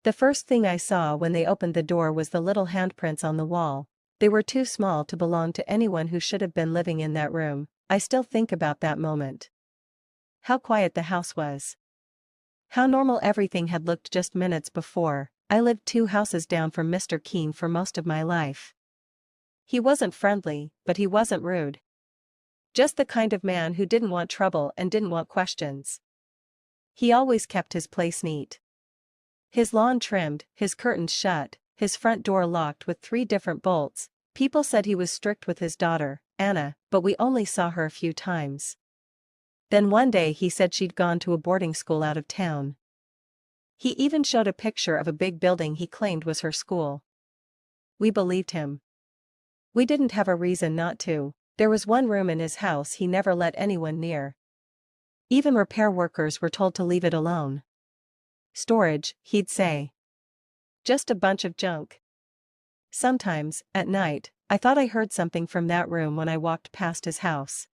The first thing I saw when they opened the door was the little handprints on the wall. They were too small to belong to anyone who should have been living in that room. I still think about that moment. How quiet the house was. How normal everything had looked just minutes before. I lived 2 houses down from Mr. Keene for most of my life. He wasn't friendly, but he wasn't rude. Just the kind of man who didn't want trouble and didn't want questions. He always kept his place neat. His lawn trimmed, his curtains shut, his front door locked with 3 different bolts. People said he was strict with his daughter, Anna, but we only saw her a few times. Then one day he said she'd gone to a boarding school out of town. He even showed a picture of a big building he claimed was her school. We believed him. We didn't have a reason not to. There was one room in his house he never let anyone near. Even repair workers were told to leave it alone. Storage, he'd say. Just a bunch of junk. Sometimes, at night, I thought I heard something from that room when I walked past his house.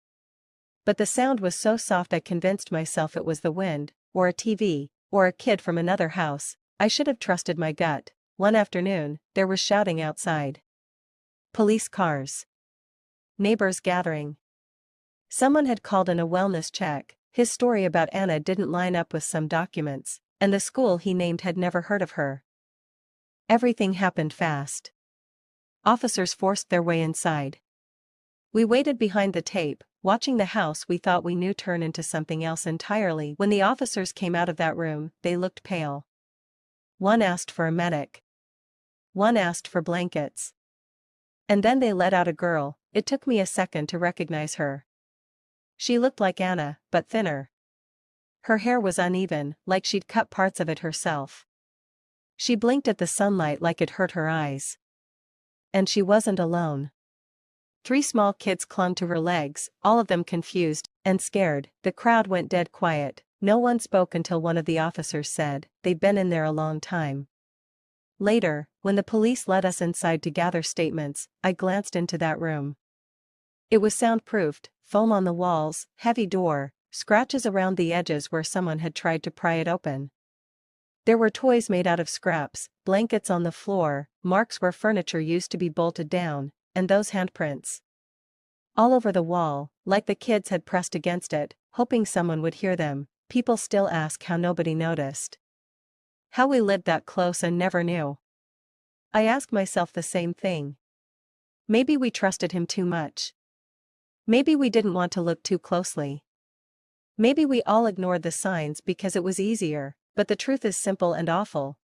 But the sound was so soft I convinced myself it was the wind, or a TV, or a kid from another house. I should have trusted my gut. One afternoon, there was shouting outside. Police cars. Neighbors gathering. Someone had called in a wellness check. His story about Anna didn't line up with some documents, and the school he named had never heard of her. Everything happened fast. Officers forced their way inside. We waited behind the tape, watching the house we thought we knew turn into something else entirely. When the officers came out of that room, they looked pale. One asked for a medic. One asked for blankets. And then they let out a girl. It took me a second to recognize her. She looked like Anna, but thinner. Her hair was uneven, like she'd cut parts of it herself. She blinked at the sunlight like it hurt her eyes. And she wasn't alone. 3 small kids clung to her legs, all of them confused and scared. The crowd went dead quiet. No one spoke until one of the officers said, "They've been in there a long time." Later, when the police let us inside to gather statements, I glanced into that room. It was soundproofed, foam on the walls, heavy door, scratches around the edges where someone had tried to pry it open. There were toys made out of scraps, blankets on the floor, marks where furniture used to be bolted down, and those handprints. All over the wall, like the kids had pressed against it, hoping someone would hear them. People still ask how nobody noticed. How we lived that close and never knew. I ask myself the same thing. Maybe we trusted him too much. Maybe we didn't want to look too closely. Maybe we all ignored the signs because it was easier, but the truth is simple and awful.